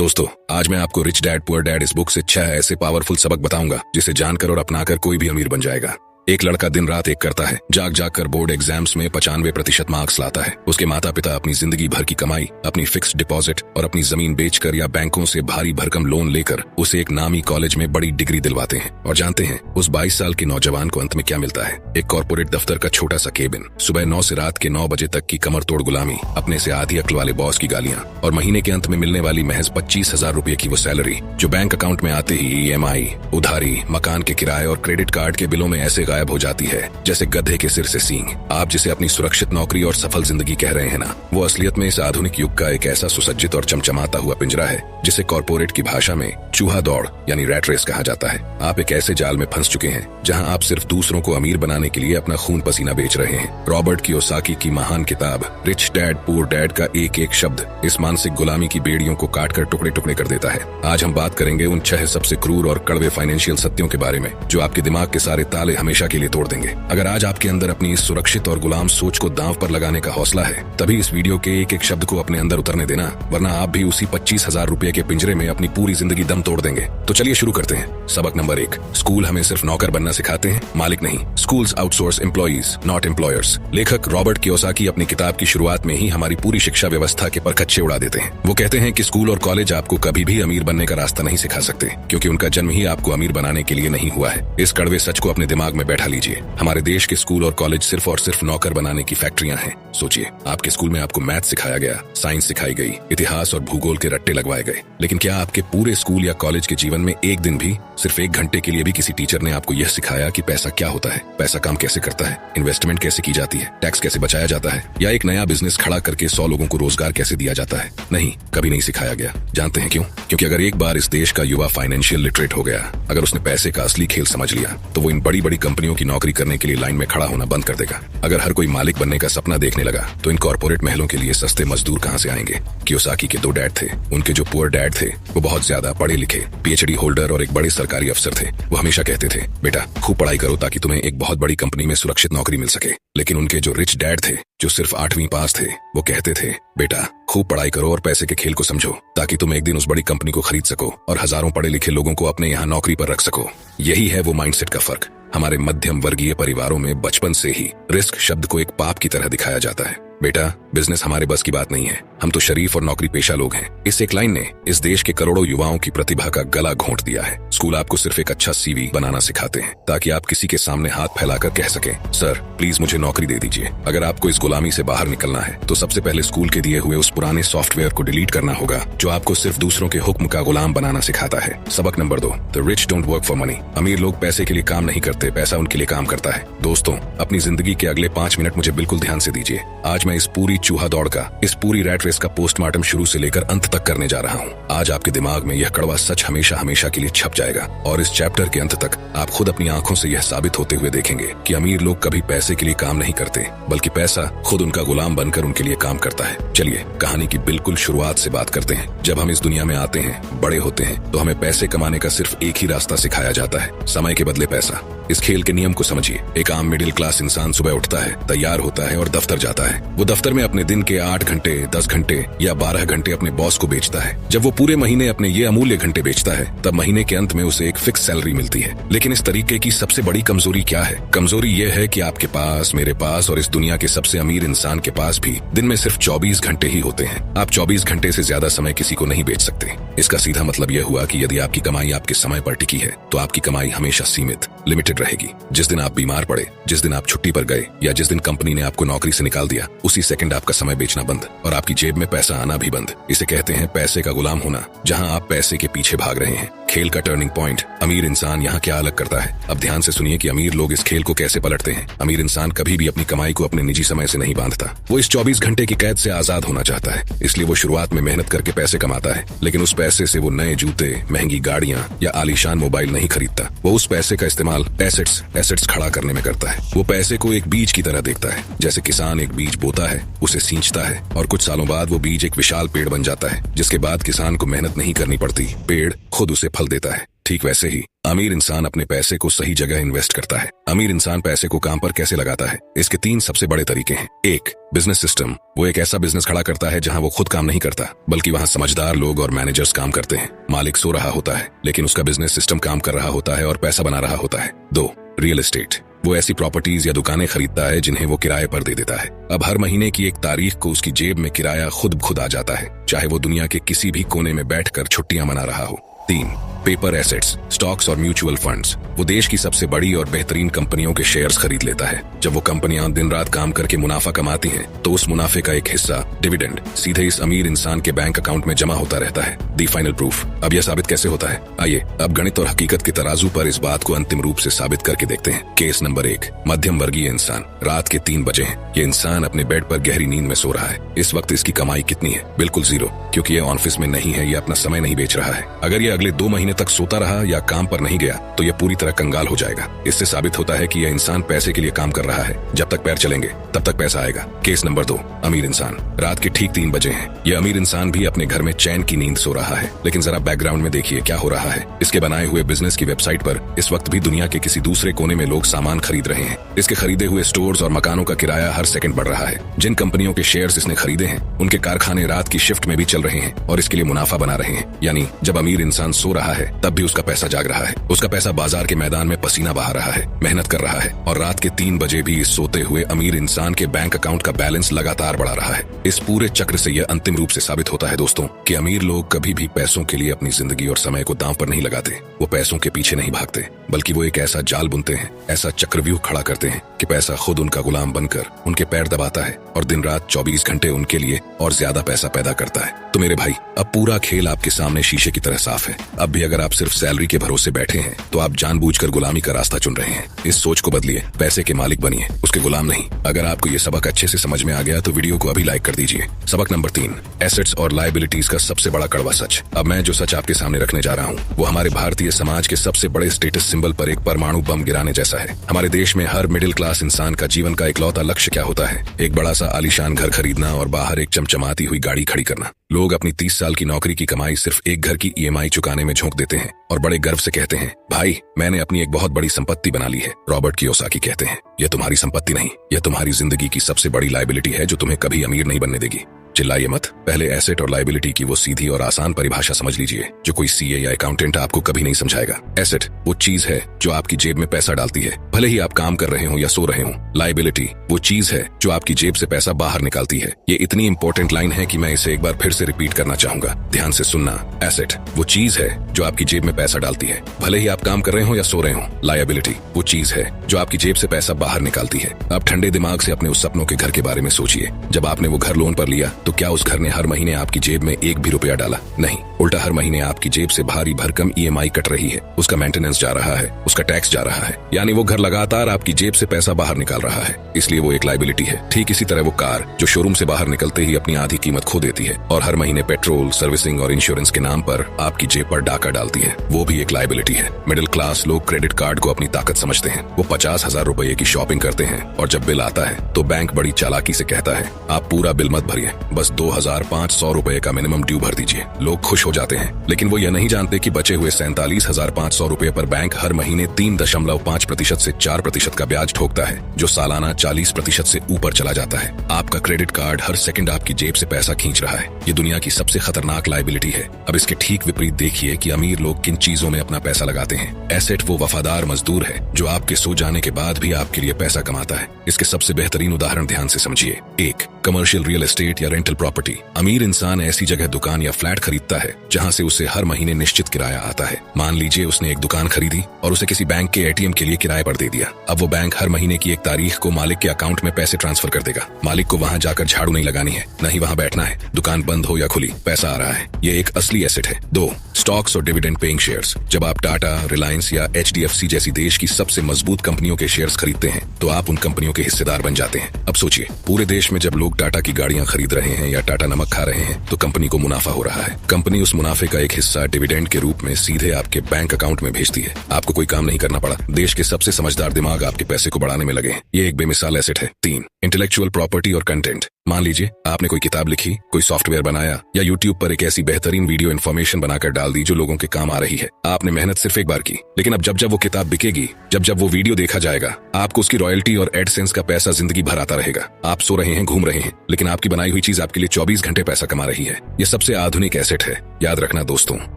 दोस्तों, आज मैं आपको रिच डैड पुअर डैड इस बुक से 6 ऐसे पावरफुल सबक बताऊंगा जिसे जानकर और अपनाकर कोई भी अमीर बन जाएगा। एक लड़का दिन रात एक करता है, जाग जाग कर बोर्ड एग्जाम्स में 95% मार्क्स लाता है। उसके माता पिता अपनी जिंदगी भर की कमाई, अपनी फिक्स्ड डिपॉजिट और अपनी जमीन बेचकर या बैंकों से भारी भरकम लोन लेकर उसे एक नामी कॉलेज में बड़ी डिग्री दिलवाते हैं। और जानते हैं उस 22 साल के नौजवान को अंत में क्या मिलता है? एक कॉर्पोरेट दफ्तर का छोटा सा केबिन, सुबह 9 से रात के 9 बजे तक की कमर तोड़ गुलामी, अपने से आधी अक्ल वाले बॉस की गालियां और महीने के अंत में मिलने वाली महज 25,000 रुपए की वो सैलरी जो बैंक अकाउंट में आते ही EMI, उधारी, मकान के किराए और क्रेडिट कार्ड के बिलों में ऐसे गायब हो जाती है जैसे गधे के सिर से सींग। आप जिसे अपनी सुरक्षित नौकरी और सफल जिंदगी कह रहे हैं ना, वो असलियत में इस आधुनिक युग का एक ऐसा सुसज्जित और चमचमाता हुआ पिंजरा है जिसे कॉर्पोरेट की भाषा में चूहा दौड़ यानी रैट रेस कहा जाता है। आप एक ऐसे जाल में फंस चुके हैं जहां आप सिर्फ दूसरों को अमीर बनाने के लिए अपना खून पसीना बेच रहे हैं। रॉबर्ट कियोसाकी की महान किताब रिच डैड पुअर डैड का एक एक शब्द इस मानसिक गुलामी की बेड़ियों को काटकर टुकड़े टुकड़े कर देता है। आज हम बात करेंगे उन 6 सबसे क्रूर और कड़वे फाइनेंशियल सत्यों के बारे में जो आपके दिमाग के सारे ताले हमेशा के लिए तोड़ देंगे। अगर आज आपके अंदर अपनी इस सुरक्षित और गुलाम सोच को दांव पर लगाने का हौसला है, तभी इस वीडियो के एक एक शब्द को अपने अंदर उतरने देना, वरना आप भी उसी 25,000 रुपए के पिंजरे में अपनी पूरी जिंदगी दम तोड़ देंगे। तो चलिए शुरू करते हैं। सबक नंबर 1, स्कूल हमें सिर्फ नौकर बनना सिखाते हैं, मालिक नहीं। Schools outsource employees not employers. लेखक रॉबर्ट कियोसाकी अपनी किताब की शुरुआत में ही हमारी पूरी शिक्षा व्यवस्था के परखच्चे उड़ा देते हैं। वो कहते हैं कि स्कूल और कॉलेज आपको कभी भी अमीर बनने का रास्ता नहीं सिखा सकते, क्योंकि उनका जन्म ही आपको अमीर बनाने के लिए नहीं हुआ है। इस कड़वे सच को अपने दिमाग में बैठा लीजिए। हमारे देश के स्कूल और कॉलेज सिर्फ और सिर्फ नौकर बनाने की फैक्ट्रियां हैं। सोचिए, आपके स्कूल में आपको मैथ सिखाया गया, साइंस सिखाई गई, इतिहास और भूगोल के रट्टे लगवाए गए, लेकिन क्या आपके पूरे स्कूल या कॉलेज के जीवन में एक दिन भी, सिर्फ 1 घंटे के लिए भी किसी टीचर ने आपको यह सिखाया कि पैसा क्या होता है, पैसा काम कैसे करता है, इन्वेस्टमेंट कैसे की जाती है, टैक्स कैसे बचाया जाता है, या एक नया बिजनेस खड़ा करके 100 लोगों को रोजगार कैसे दिया जाता है? नहीं, कभी नहीं सिखाया गया। जानते हैं क्यों? क्योंकि अगर एक बार इस देश का युवा फाइनेंशियल लिटरेट हो गया, अगर उसने पैसे का असली खेल समझ लिया, तो वो इन बड़ी बड़ी कंपनियों की नौकरी करने के लिए लाइन में खड़ा होना बंद कर देगा। अगर हर कोई मालिक बनने का सपना देखने लगा, तो इन कॉर्पोरेट महलों के लिए सस्ते मजदूर कहां से आएंगे? कियोसाकी के 2 डैड थे। उनके जो पुअर डैड थे वो बहुत ज्यादा पढ़े लिखे, PhD होल्डर और एक बड़े सरकारी अफसर थे। वो हमेशा कहते थे, बेटा खूब पढ़ाई करो ताकि तुम्हें एक बहुत बड़ी कंपनी में सुरक्षित नौकरी मिल सके। लेकिन उनके जो रिच डैड थे, जो सिर्फ 8वीं पास थे, वो कहते थे, बेटा खूब पढ़ाई करो और पैसे के खेल को समझो ताकि तुम एक दिन उस बड़ी कंपनी को खरीद सको और हजारों पढ़े लिखे लोगों को अपने यहाँ नौकरी पर रख सको। यही है वो माइंडसेट का फर्क। हमारे मध्यम वर्गीय परिवारों में बचपन से ही रिस्क शब्द को एक पाप की तरह दिखाया जाता है। बेटा बिजनेस हमारे बस की बात नहीं है, हम तो शरीफ और नौकरी पेशा लोग हैं। इस एक लाइन ने इस देश के करोड़ों युवाओं की प्रतिभा का गला घोंट दिया है। स्कूल आपको सिर्फ एक अच्छा CV बनाना सिखाते हैं ताकि आप किसी के सामने हाथ फैलाकर कह सकें, सर प्लीज मुझे नौकरी दे दीजिए। अगर आपको इस गुलामी से बाहर निकलना है तो सबसे पहले स्कूल के दिए हुए उस पुराने सॉफ्टवेयर को डिलीट करना होगा जो आपको सिर्फ दूसरों के हुक्म का गुलाम बनाना सिखाता है। सबक number 2, the rich don't work for money. अमीर लोग पैसे के लिए काम नहीं करते, पैसा उनके लिए काम करता है। दोस्तों, अपनी जिंदगी के अगले 5 मिनट मुझे बिल्कुल ध्यान से दीजिए। आज मैं इस पूरी चूहा दौड़ का, इस पूरी रैट रेस का पोस्टमार्टम शुरू से लेकर अंत तक करने जा रहा हूँ। आज आपके दिमाग में यह कड़वा सच हमेशा हमेशा के लिए छप जाएगा और इस चैप्टर के अंत तक आप खुद अपनी आंखों से यह साबित होते हुए देखेंगे कि अमीर लोग कभी पैसे के लिए काम नहीं करते, बल्कि पैसा खुद उनका गुलाम बनकर उनके लिए काम करता है। चलिए कहानी की बिल्कुल शुरुआत से बात करते हैं। जब हम इस दुनिया में आते हैं, बड़े होते हैं, तो हमें पैसे कमाने का सिर्फ एक ही रास्ता सिखाया जाता है, समय के बदले पैसा। इस खेल के नियम को समझिए। एक आम मिडिल क्लास इंसान सुबह उठता है, तैयार होता है और दफ्तर जाता है। वो दफ्तर में अपने दिन के 8 घंटे, 10 घंटे या 12 घंटे अपने बॉस को बेचता है। जब वो पूरे महीने अपने ये अमूल्य घंटे बेचता है, तब महीने के अंत में उसे एक फिक्स सैलरी मिलती है। लेकिन इस तरीके की सबसे बड़ी कमजोरी क्या है? कमजोरी ये है कि आपके पास, मेरे पास और इस दुनिया के सबसे अमीर इंसान के पास भी दिन में सिर्फ 24 घंटे ही होते हैं। आप 24 घंटे से ज्यादा समय किसी को नहीं बेच सकते। इसका सीधा मतलब यह हुआ कि यदि आपकी कमाई आपके समय पर टिकी है, तो आपकी कमाई हमेशा सीमित, लिमिटेड रहेगी। जिस दिन आप बीमार पड़े, जिस दिन आप छुट्टी पर गए या जिस दिन कंपनी ने आपको नौकरी से निकाल दिया, उसी सेकंड आपका समय बेचना बंद और आपकी जेब में पैसा आना भी बंद। इसे कहते हैं पैसे का गुलाम होना, जहां आप पैसे के पीछे भाग रहे हैं। खेल का टर्निंग पॉइंट, अमीर इंसान यहाँ क्या अलग करता है? अब ध्यान से सुनिए कि अमीर लोग इस खेल को कैसे पलटते हैं। अमीर इंसान कभी भी अपनी कमाई को अपने निजी समय से नहीं बांधता। वो इस 24 घंटे की कैद से आजाद होना चाहता है, इसलिए वो शुरुआत में मेहनत करके पैसे कमाता है, लेकिन उस पैसे से वो नए जूते, महंगी गाड़ियां या आलीशान मोबाइल नहीं खरीदता। वो उस पैसे का इस्तेमाल एसेट्स खड़ा करने में करता है। वो पैसे को एक बीज की तरह देखता है। जैसे किसान एक बीज बोता है, उसे सींचता है और कुछ सालों बाद वो बीज एक विशाल पेड़ बन जाता है, जिसके बाद किसान को मेहनत नहीं करनी पड़ती, पेड़ खुद उसे फल देता है। ठीक वैसे ही अमीर इंसान अपने पैसे को सही जगह इन्वेस्ट करता है। अमीर इंसान पैसे को काम पर कैसे लगाता है, इसके 3 सबसे बड़े तरीके हैं। 1, बिजनेस सिस्टम। वो एक ऐसा बिजनेस खड़ा करता है जहां वो खुद काम नहीं करता, बल्कि वहां समझदार लोग और मैनेजर्स काम करते हैं। मालिक सो रहा होता है, लेकिन उसका बिजनेस सिस्टम काम कर रहा होता है और पैसा बना रहा होता है। 2, रियल एस्टेट। वो ऐसी प्रॉपर्टीज या दुकानें खरीदता है जिन्हें वो किराए पर दे देता है। अब हर महीने की एक तारीख को उसकी जेब में किराया खुद आ जाता है, चाहे वो दुनिया के किसी भी कोने में बैठकर छुट्टियां मना रहा हो। 3, पेपर एसेट्स, स्टॉक्स और म्यूचुअल फंड्स। वो देश की सबसे बड़ी और बेहतरीन कंपनियों के शेयर्स खरीद लेता है। जब वो कंपनियां दिन रात काम करके मुनाफा कमाती हैं, तो उस मुनाफे का एक हिस्सा डिविडेंड सीधे इस अमीर इंसान के बैंक अकाउंट में जमा होता रहता है। The final proof. अब यह साबित कैसे होता है? आइए अब गणित और हकीकत के तराजू पर इस बात को अंतिम रूप से साबित करके देखते हैं। केस नंबर 1, मध्यम वर्गीय इंसान। रात के 3 बजे हैं। ये इंसान अपने बेड पर गहरी नींद में सो रहा है। इस वक्त इसकी कमाई कितनी है? बिल्कुल 0, क्योंकि ये ऑफिस में नहीं है, ये अपना समय नहीं बेच रहा है। अगर ये अगले 2 महीने तक सोता रहा या काम पर नहीं गया तो यह पूरी तरह कंगाल हो जाएगा। इससे साबित होता है कि यह इंसान पैसे के लिए काम कर रहा है। जब तक पैर चलेंगे तब तक पैसा आएगा। केस नंबर 2, अमीर इंसान। रात के ठीक 3 बजे हैं। यह अमीर इंसान भी अपने घर में चैन की नींद सो रहा है, लेकिन जरा बैकग्राउंड में देखिए क्या हो रहा है। इसके बनाए हुए बिजनेस की वेबसाइट पर इस वक्त भी दुनिया के किसी दूसरे कोने में लोग सामान खरीद रहे हैं। इसके खरीदे हुए स्टोर्स और मकानों का किराया हर सेकंड बढ़ रहा है। जिन कंपनियों के शेयर्स इसने खरीदे हैं, उनके कारखाने रात की शिफ्ट में भी चल रहे हैं और इसके लिए मुनाफा बना रहे हैं। यानी जब अमीर इंसान सो रहा है तब भी उसका पैसा जाग रहा है। उसका पैसा बाजार के मैदान में पसीना बहा रहा है, मेहनत कर रहा है, और रात के 3 बजे भी इस सोते हुए अमीर इंसान के बैंक अकाउंट का बैलेंस लगातार बढ़ा रहा है। इस पूरे चक्र से यह अंतिम रूप से साबित होता है दोस्तों कि अमीर लोग कभी भी पैसों के लिए अपनी जिंदगी और समय को दांव पर नहीं लगाते। वो पैसों के पीछे नहीं भागते, बल्कि वो एक ऐसा जाल बुनते हैं, ऐसा चक्रव्यूह खड़ा करते हैं कि पैसा खुद उनका गुलाम बनकर उनके पैर दबाता है और दिन रात 24 घंटे उनके लिए और ज्यादा पैसा पैदा करता है। तो मेरे भाई, अब पूरा खेल आपके सामने शीशे की तरह साफ है। अब भी अगर आप सिर्फ सैलरी के भरोसे बैठे हैं तो आप जानबूझकर गुलामी का रास्ता चुन रहे हैं। इस सोच को बदलिए, पैसे के मालिक बनिए, उसके गुलाम नहीं। अगर आपको ये सबक अच्छे से समझ में आ गया तो वीडियो को अभी लाइक कर दीजिए। सबक नंबर 3, एसेट्स और लायबिलिटीज का सबसे बड़ा कड़वा सच। अब मैं जो सच आपके सामने रखने जा रहा हूँ वो हमारे भारतीय समाज के सबसे बड़े स्टेटस सिंबल पर एक परमाणु बम गिराने जैसा है। हमारे देश में हर मिडिल क्लास इंसान का जीवन का इकलौता लक्ष्य क्या होता है? एक बड़ा सा आलीशान घर खरीदना और बाहर एक चमचमाती हुई गाड़ी खड़ी करना। लोग अपनी 30 साल की नौकरी की कमाई सिर्फ एक घर की EMI चुकाने में झोंक देते हैं और बड़े गर्व से कहते हैं, भाई मैंने अपनी एक बहुत बड़ी संपत्ति बना ली है। रॉबर्ट कियोसाकी कहते हैं, यह तुम्हारी संपत्ति नहीं, यह तुम्हारी जिंदगी की सबसे बड़ी लायबिलिटी है जो तुम्हें कभी अमीर नहीं बनने देगी। चिल्लाइए मत, पहले एसेट और लायबिलिटी की वो सीधी और आसान परिभाषा समझ लीजिए जो कोई CA या अकाउंटेंट आपको कभी नहीं समझाएगा। एसेट वो चीज है जो आपकी जेब में पैसा डालती है, भले ही आप काम कर रहे हो या सो रहे हो। लायबिलिटी वो चीज है जो आपकी जेब से पैसा बाहर निकालती है। ये इतनी इंपॉर्टेंट लाइन है कि मैं इसे एक बार फिर से रिपीट करना चाहूंगा, ध्यान से सुनना। एसेट वो चीज है जो आपकी जेब में पैसा डालती है, भले ही आप काम कर रहे हो या सो रहे हो। लायबिलिटी वो चीज है जो आपकी जेब से पैसा बाहर निकालती है। आप ठंडे दिमाग से अपने उस सपनों के घर के बारे में सोचिए। जब आपने वो घर लोन पर लिया तो क्या उस घर ने हर महीने आपकी जेब में एक भी रुपया डाला? नहीं, उल्टा हर महीने आपकी जेब से भारी भरकम EMI कट रही है, उसका मेंटेनेंस जा रहा है, उसका टैक्स जा रहा है। यानी वो घर लगातार आपकी जेब से पैसा बाहर निकाल रहा है, इसलिए वो एक लायबिलिटी है। ठीक इसी तरह वो कार जो शोरूम से बाहर निकलते ही अपनी आधी कीमत खो देती है और हर महीने पेट्रोल, सर्विसिंग और इंश्योरेंस के नाम पर आपकी जेब पर डाका डालती है, वो भी एक लायबिलिटी है। मिडिल क्लास लोग क्रेडिट कार्ड को अपनी ताकत समझते हैं। वो 50,000 रुपए की शॉपिंग करते हैं और जब बिल आता है तो बैंक बड़ी चालाकी से कहता है, आप पूरा बिल मत भरिए, बस 2,500 रुपए का मिनिमम ड्यू भर दीजिए। लोग खुश हो जाते हैं, लेकिन वो यह नहीं जानते कि बचे हुए 47,500 रुपए पर बैंक हर महीने 3.5% से 4% का ब्याज ठोकता है, जो सालाना 40% से ऊपर चला जाता है। आपका क्रेडिट कार्ड हर सेकंड आपकी जेब से पैसा खींच रहा है। ये दुनिया की सबसे खतरनाक लायबिलिटी है। अब इसके ठीक विपरीत देखिए कि अमीर लोग किन चीजों में अपना पैसा लगाते हैं। एसेट वो वफादार मजदूर है जो आपके सो जाने के बाद भी आपके लिए पैसा कमाता है। इसके सबसे बेहतरीन उदाहरण ध्यान से समझिए। 1, कमर्शियल रियल एस्टेट या रेंटल प्रॉपर्टी। अमीर इंसान ऐसी जगह दुकान या फ्लैट खरीदता है जहां से उसे हर महीने निश्चित किराया आता है। मान लीजिए उसने एक दुकान खरीदी और उसे किसी बैंक के ATM के लिए किराए पर दे दिया। अब वो बैंक हर महीने की 1 तारीख को मालिक के अकाउंट में पैसे ट्रांसफर कर देगा। मालिक को वहां जाकर झाड़ू नहीं लगानी है, न ही वहां बैठना है। दुकान बंद हो या खुली, पैसा आ रहा है। ये एक असली एसेट है। 2, स्टॉक्स और डिविडेंड पेइंग शेयर्स। जब आप टाटा, रिलायंस या HDFC जैसी देश की सबसे मजबूत कंपनियों के शेयर्स खरीदते हैं तो आप उन कंपनियों के हिस्सेदार बन जाते हैं। अब सोचिए, पूरे देश में जब लोग टाटा की गाड़ियां खरीद रहे हैं या टाटा नमक खा रहे हैं तो कंपनी को मुनाफा हो रहा है। कंपनी उस मुनाफे का एक हिस्सा डिविडेंड के रूप में सीधे आपके बैंक अकाउंट में भेजती है। आपको कोई काम नहीं करना पड़ा। देश के सबसे समझदार दिमाग आपके पैसे को बढ़ाने में लगे हैं। ये एक बेमिसाल एसेट है। 3, इंटेलेक्चुअल प्रॉपर्टी और कंटेंट। मान लीजिए आपने कोई किताब लिखी, कोई सॉफ्टवेयर बनाया या यूट्यूब पर एक ऐसी बेहतरीन वीडियो इन्फॉर्मेशन बनाकर डाल दी जो लोगों के काम आ रही है। आपने मेहनत सिर्फ एक बार की, लेकिन अब जब वो किताब बिकेगी, जब वो वीडियो देखा जाएगा, आपको उसकी रॉयल्टी और एडसेंस का पैसा जिंदगी भर आता रहेगा। आप सो रहे हैं, घूम रहे हैं, लेकिन आपकी बनाई हुई चीज आपके लिए 24 घंटे पैसा कमा रही है। यह सबसे आधुनिक एसेट है। याद रखना दोस्तों,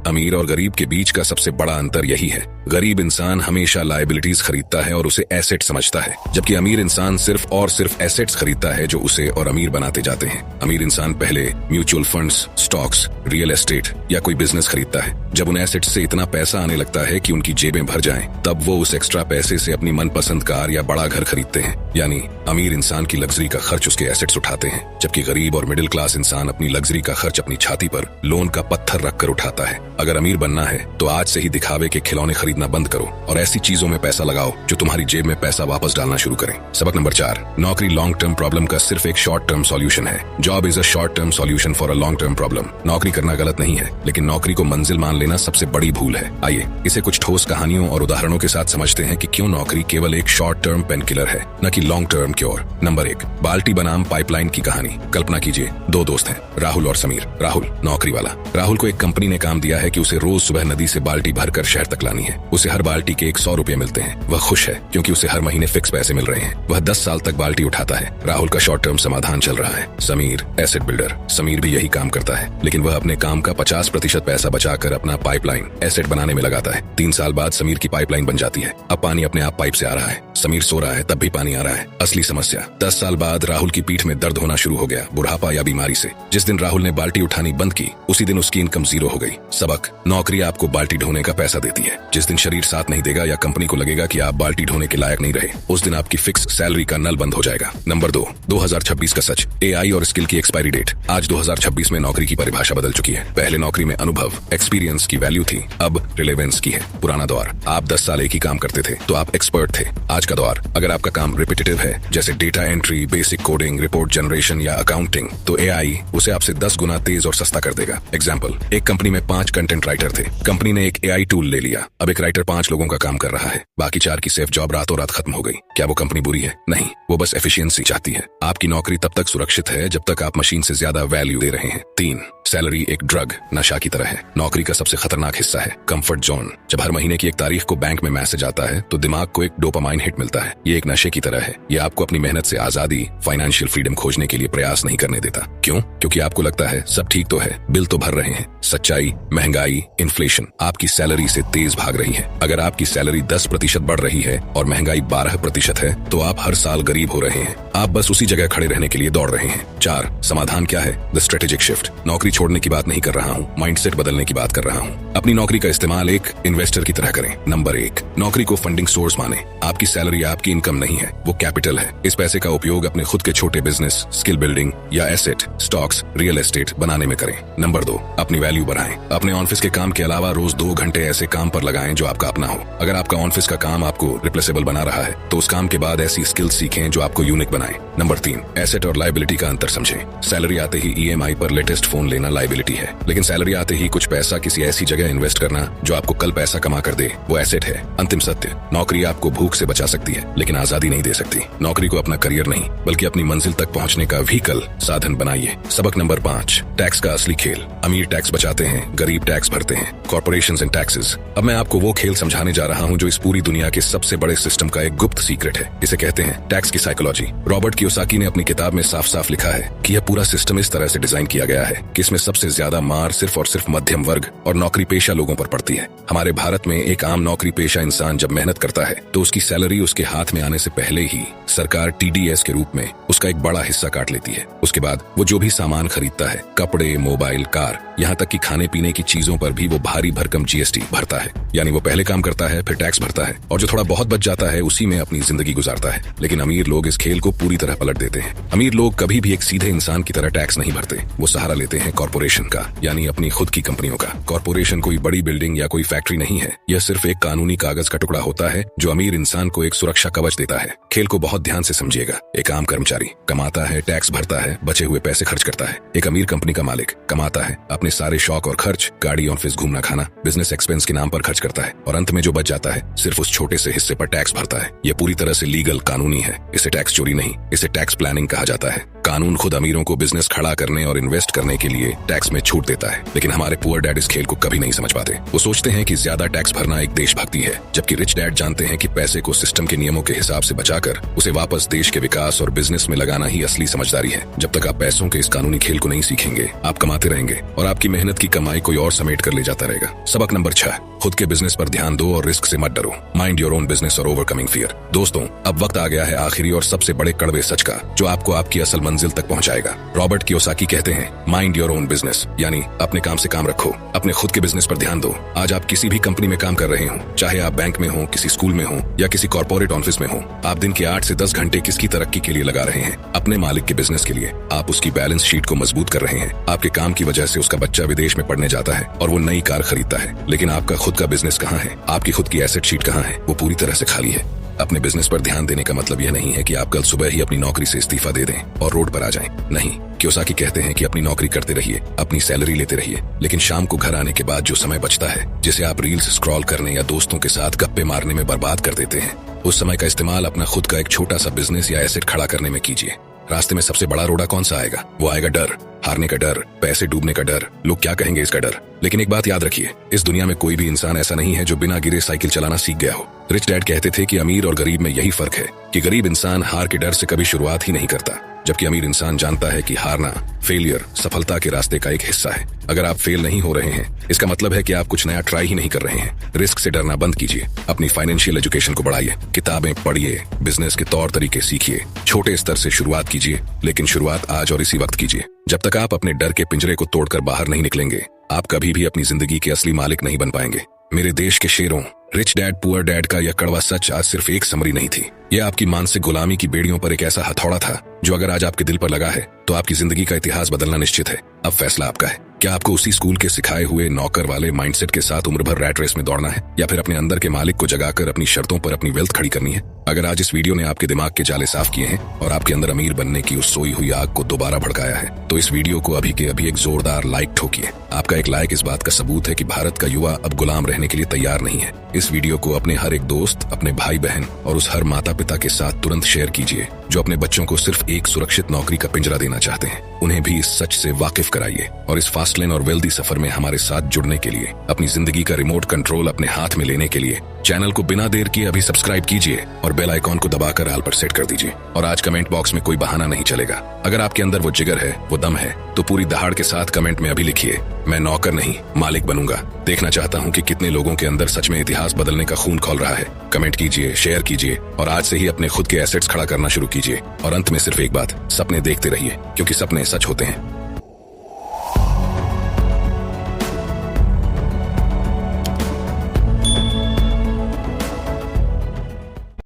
अमीर और गरीब के बीच का सबसे बड़ा अंतर यही है। गरीब इंसान हमेशा लायबिलिटीज खरीदता है और उसे एसेट समझता है, जबकि अमीर इंसान सिर्फ और सिर्फ एसेट्स खरीदता है जो उसे और अमीर बनाते जाते हैं। अमीर इंसान पहले mutual funds, stocks, real estate या कोई बिजनेस खरीदता है। जब उन एसेट्स से इतना पैसा आने लगता है कि उनकी जेबें भर जाएं, तब वो उस एक्स्ट्रा पैसे से अपनी मनपसंद कार या बड़ा घर खरीदते हैं। यानी अमीर इंसान की लग्जरी का खर्च उसके एसेट्स उठाते हैं, जबकि गरीब और मिडिल क्लास इंसान अपनी लग्जरी का खर्च अपनी छाती पर लोन का पत्थर रखकर उठाता है। अगर अमीर बनना है तो आज से ही दिखावे के खिलौने खरीदना बंद करो और ऐसी चीजों में पैसा लगाओ जो तुम्हारी जेब में पैसा वापस डालना शुरू करें। सबक नंबर 4, नौकरी लॉन्ग टर्म प्रॉब्लम का सिर्फ एक शॉर्ट टर्म सॉल्यूशन है। Job is a short term solution for a long term problem. नौकरी करना गलत नहीं है, लेकिन नौकरी को मंजिल मान लेना सबसे बड़ी भूल है। आइए इसे कुछ ठोस कहानियों और उदाहरणों के साथ समझते हैं कि क्यों नौकरी केवल एक शॉर्ट टर्म पेन किलर है, न कि लॉन्ग टर्म क्योर। नंबर 1, बाल्टी बनाम पाइपलाइन की कहानी। कल्पना कीजिए, 2 दोस्त हैं, राहुल और समीर। राहुल नौकरी वाला। राहुल को एक कंपनी ने काम दिया है कि उसे रोज सुबह नदी से बाल्टी भरकर शहर तक लानी है। उसे हर बाल्टी के 100 रुपए मिलते हैं। वह खुश है क्योंकि उसे हर महीने फिक्स पैसे मिल रहे हैं। वह 10 साल तक बाल्टी उठाता है। राहुल का शॉर्ट टर्म समाधान चल रहा है। Sameer asset builder. समीर भी यही काम करता है, लेकिन वह अपने काम का 50% पैसा बचाकर अपना पाइपलाइन एसेट बनाने में लगाता है। 3 साल बाद समीर की पाइपलाइन बन जाती है। अब पानी अपने आप पाइप से आ रहा है। समीर सो रहा है, तब भी पानी आ रहा है। असली समस्या, 10 साल बाद राहुल की पीठ में दर्द होना शुरू हो गया, बुढ़ापा या बीमारी से। जिस दिन राहुल ने बाल्टी उठानी बंद की, उसी दिन उसकी इनकम 0 हो गई। सबक, नौकरी आपको बाल्टी ढोने का पैसा देती है। जिस दिन शरीर साथ नहीं देगा या कंपनी को लगेगा कि आप बाल्टी ढोने के लायक नहीं रहे, उस दिन आपकी फिक्स सैलरी का नल बंद हो जाएगा। नंबर 2, 2026 का सच, एआई और स्किल की एक्सपायरी डेट। आज 2026 में नौकरी की परिभाषा बदल चुकी है। पहले नौकरी में अनुभव, एक्सपीरियंस की वैल्यू थी, अब रिलेवेंस की है। पुराना दौर, आप 10 साल एक ही काम करते थे तो आप एक्सपर्ट थे। आज का दौर, अगर आपका काम रिपीटेटिव है, जैसे data entry, basic coding, report generation या अकाउंटिंग, तो एआई उसे आपसे 10 गुना तेज और सस्ता कर देगा। एग्जाम्पल, एक कंपनी में 5 कंटेंट राइटर थे। कंपनी ने एक एआई टूल ले लिया। अब एक राइटर 5 लोगों का काम कर रहा है। बाकी 4 की सेफ जॉब रातों रात खत्म हो गई। क्या वो कंपनी बुरी है? नहीं, वो बस एफिशिएंसी चाहती है। आपकी नौकरी तब तक सुरक्षित है जब तक आप मशीन से ज्यादा वैल्यू दे रहे हैं। 3, सैलरी एक ड्रग, नशा की तरह है। नौकरी का सबसे खतरनाक हिस्सा है कंफर्ट जोन। जब हर महीने की 1 तारीख को बैंक में मैसेज आता है तो दिमाग को एक डोपामाइन हिट मिलता है। ये एक नशे की तरह है। ये आपको अपनी मेहनत से आजादी, फाइनेंशियल फ्रीडम खोजने के लिए प्रयास नहीं करने देता। क्यों? क्योंकि आपको लगता है सब ठीक तो है, बिल तो भर रहे हैं। सच्चाई, महंगाई, इन्फ्लेशन आपकी सैलरी से तेज भाग रही है। अगर आपकी सैलरी 10% बढ़ रही है और महंगाई 12% है, तो आप हर साल गरीब हो रहे हैं। आप बस उसी जगह खड़े रहने के लिए दौड़ रहे हैं। 4, समाधान क्या है? The strategic shift. नौकरी छोड़ने की बात नहीं कर रहा हूँ, माइंडसेट बदलने की बात कर रहा हूँ। अपनी नौकरी का इस्तेमाल एक इन्वेस्टर की तरह करें। नंबर 1, नौकरी को फंडिंग सोर्स माने। आपकी सैलरी आपकी इनकम नहीं है, वो कैपिटल है। इस पैसे का उपयोग अपने खुद के छोटे बिजनेस, स्किल बिल्डिंग या एसेट, स्टॉक्स, रियल एस्टेट बनाने में करें। नंबर 2, अपनी वैल्यू बढ़ाएं। अपने ऑफिस के काम के अलावा रोज 2 घंटे ऐसे काम पर लगाएं जो आपका अपना हो। अगर आपका ऑफिस का काम आपको रिप्लेसेबल बना रहा है, तो उस काम के बाद ऐसी स्किल्स सीखें जो आपको यूनिक बनाए। नंबर 3, एसेट और लायबिलिटी का अंतर समझें। सैलरी आते ही ईएमआई पर लेटेस्ट फोन लेना लायबिलिटी है, लेकिन सैलरी आते ही कुछ पैसा किसी ऐसी जगह इन्वेस्ट करना जो आपको कल पैसा कमा कर दे, वो एसेट है। अंतिम सत्य, नौकरी आपको भूख से बचा सकती है, लेकिन आजादी नहीं दे सकती। नौकरी को अपना करियर नहीं, बल्कि अपनी मंजिल तक पहुंचने का व्हीकल, साधन बनाइए। सबक नंबर 5, टैक्स का असली खेल। अमीर टैक्स बचाते हैं, गरीब टैक्स भरते हैं। Corporations and taxes. अब मैं आपको वो खेल समझाने जा रहा हूँ जो इस पूरी दुनिया के सबसे बड़े सिस्टम का एक गुप्त सीक्रेट है। इसे कहते हैं टैक्स की साइकोलॉजी। रॉबर्ट कियोसाकी ने अपनी किताब में साफ साफ लिखा है कि यह पूरा सिस्टम इस तरह से डिजाइन किया गया है कि इसमें सबसे ज्यादा मार सिर्फ और सिर्फ मध्यम वर्ग और नौकरी पेशा लोगों पर पड़ती है। हमारे भारत में एक आम नौकरी पेशा इंसान जब मेहनत करता है तो उसकी सैलरी उसके हाथ में आने से पहले ही सरकार टीडीएस के रूप में उसका एक बड़ा हिस्सा काट लेती है। उसके बाद वो जो भी सामान खरीदता है, कपड़े, मोबाइल, कार, यहाँ तक कि खाने पीने की चीजों पर भी वो भारी भरकम जीएसटी भरता है। यानी वो पहले काम करता है, फिर टैक्स भरता है, और जो थोड़ा बहुत बच जाता है उसी में अपनी जिंदगी गुजारता है। लेकिन अमीर लोग इस खेल को पूरी तरह पलट देते हैं। अमीर लोग कभी भी एक सीधे इंसान की तरह टैक्स नहीं भरते। वो सहारा लेते हैं कॉर्पोरेशन का, यानी अपनी खुद की कंपनियों का। कॉर्पोरेशन कोई बड़ी बिल्डिंग या कोई फैक्ट्री नहीं है। यह सिर्फ एक कानूनी कागज का टुकड़ा होता है जो अमीर इंसान को एक सुरक्षा कवच देता है। खेल को बहुत ध्यान से समझिएगा। एक आम कर्मचारी कमाता है, टैक्स भरता है, बचे हुए पैसे खर्च करता है। एक अमीर कंपनी का मालिक कमाता है, अपने सारे शौक और खर्च, गाड़ी, ऑफिस, घूमना खाना, बिजनेस एक्सपेंस के नाम पर खर्च करता है और अंत में जो बच जाता है सिर्फ उस छोटे से हिस्से पर टैक्स भरता है। यह पूरी तरह से लीगल, कानूनी है। इसे टैक्स चोरी नहीं, इसे टैक्स प्लानिंग कहा जाता है। कानून खुद अमीरों को बिजनेस खड़ा करने और इन्वेस्ट करने के लिए टैक्स में छूट देता है, लेकिन हमारे पुअर डैड इस खेल को कभी नहीं समझ पाते। वो सोचते हैं कि ज्यादा टैक्स भरना एक देशभक्ति है, जबकि रिच डैड जानते हैं कि पैसे को सिस्टम के नियमों के हिसाब से बचाकर उसे वापस देश के विकास और बिजनेस में लगाना ही असली समझदारी है। जब तक आप पैसों के इस कानूनी खेल को नहीं सीखेंगे, आप कमाते रहेंगे और आपकी मेहनत की कमाई कोई और समेट कर ले जाता रहेगा। सबक नंबर 6, खुद के बिजनेस पर ध्यान दो और रिस्क से मत डरो। माइंड योर ओन बिजनेस और ओवरकमिंग फियर। दोस्तों, अब वक्त आ गया है आखिरी और सबसे बड़े कड़वे सच का, जो आपको आपकी असल मंजिल तक पहुंचाएगा। रॉबर्ट कियोसाकी कहते हैं, माइंड योर ओन बिजनेस, यानी अपने काम से काम रखो, अपने खुद के बिजनेस पर ध्यान दो। आज आप किसी भी कंपनी में काम कर रहे हो, चाहे आप बैंक में हो, किसी स्कूल में हो या किसी कॉर्पोरेट ऑफिस में हो, आप दिन के 8 से 10 घंटे किसकी तरक्की के लिए लगा रहे हैं? अपने मालिक के बिजनेस के लिए। आप उसकी बैलेंस शीट को मजबूत कर रहे हैं। आपके काम की वजह से उसका बच्चा विदेश में पढ़ने जाता है और वो नई कार खरीदता है, लेकिन आपका खुद का बिजनेस कहाँ है? आपकी खुद की एसेट शीट कहाँ है? वो पूरी तरह से खाली है। अपने बिजनेस पर ध्यान देने का मतलब यह नहीं है कि आप कल सुबह ही अपनी नौकरी से इस्तीफा दे दें और रोड पर आ जाएं। नहीं, कियोसाकी कहते हैं कि अपनी नौकरी करते रहिए, अपनी सैलरी लेते रहिए, लेकिन शाम को घर आने के बाद जो समय बचता है, जिसे आप रील्स स्क्रॉल करने या दोस्तों के साथ गप्पे मारने में बर्बाद कर देते हैं, उस समय का इस्तेमाल अपना खुद का एक छोटा सा बिजनेस या एसेट खड़ा करने में कीजिए। रास्ते में सबसे बड़ा रोड़ा कौन सा आएगा? वो आएगा डर, हारने का डर, पैसे डूबने का डर, लोग क्या कहेंगे इसका डर। लेकिन एक बात याद रखिए, इस दुनिया में कोई भी इंसान ऐसा नहीं है जो बिना गिरे साइकिल चलाना सीख गया हो। रिच डैड कहते थे कि अमीर और गरीब में यही फर्क है कि गरीब इंसान हार के डर से कभी शुरुआत ही नहीं करता, जबकि अमीर इंसान जानता है कि हारना, फेलियर सफलता के रास्ते का एक हिस्सा है। अगर आप फेल नहीं हो रहे हैं, इसका मतलब है कि आप कुछ नया ट्राई ही नहीं कर रहे हैं। रिस्क से डरना बंद कीजिए, अपनी फाइनेंशियल एजुकेशन को बढ़ाइए, किताबें पढ़िए, बिजनेस के तौर तरीके सीखिए, छोटे स्तर से शुरुआत कीजिए, लेकिन शुरुआत आज और इसी वक्त कीजिए। जब तक आप अपने डर के पिंजरे को तोड़कर बाहर नहीं निकलेंगे, आप कभी भी अपनी जिंदगी के असली मालिक नहीं बन पाएंगे। मेरे देश के शेरों, रिच डैड पुअर डैड का यह कड़वा सच आज सिर्फ एक समरी नहीं थी। यह आपकी मानसिक गुलामी की बेड़ियों पर एक ऐसा हथौड़ा था जो अगर आज आपके दिल पर लगा है तो आपकी जिंदगी का इतिहास बदलना निश्चित है। अब फैसला आपका है। क्या आपको उसी स्कूल के सिखाए हुए नौकर वाले माइंडसेट के साथ उम्र भर रैट रेस में दौड़ना है, या फिर अपने अंदर के मालिक को जगाकर अपनी शर्तों पर अपनी वेल्थ खड़ी करनी है? अगर आज इस वीडियो ने आपके दिमाग के जाले साफ किए हैं और आपके अंदर अमीर बनने की उस सोई हुई आग को दोबारा भड़काया है, तो इस वीडियो को अभी के अभी एक जोरदार लाइक ठोकिए। आपका एक लाइक इस बात का सबूत है कि भारत का युवा अब गुलाम रहने के लिए तैयार नहीं है। इस वीडियो को अपने हर एक दोस्त, अपने भाई बहन और उस हर माता पिता के साथ तुरंत शेयर कीजिए जो अपने बच्चों को सिर्फ एक सुरक्षित नौकरी का पिंजरा देना चाहते हैं। उन्हें भी इस सच से वाकिफ कराइए और इस फास्ट लेन और वेल्दी सफर में हमारे साथ जुड़ने के लिए, अपनी जिंदगी का रिमोट कंट्रोल अपने हाथ में लेने के लिए चैनल को बिना देर किए अभी सब्सक्राइब कीजिए और बेल आइकॉन को दबाकर ऑल पर सेट कर दीजिए। और आज कमेंट बॉक्स में कोई बहाना नहीं चलेगा। अगर आपके अंदर वो जिगर है, वो दम है, तो पूरी दहाड़ के साथ कमेंट में अभी लिखिए, मैं नौकर नहीं मालिक बनूंगा। देखना चाहता हूँ कि कितने लोगों के अंदर सच में इतिहास बदलने का खून खौल रहा है। कमेंट कीजिए, शेयर कीजिए और आज से ही अपने खुद के एसेट्स खड़ा करना शुरू कीजिए। और अंत में सिर्फ एक बात, सपने देखते रहिए, क्योंकि सपने सच होते हैं।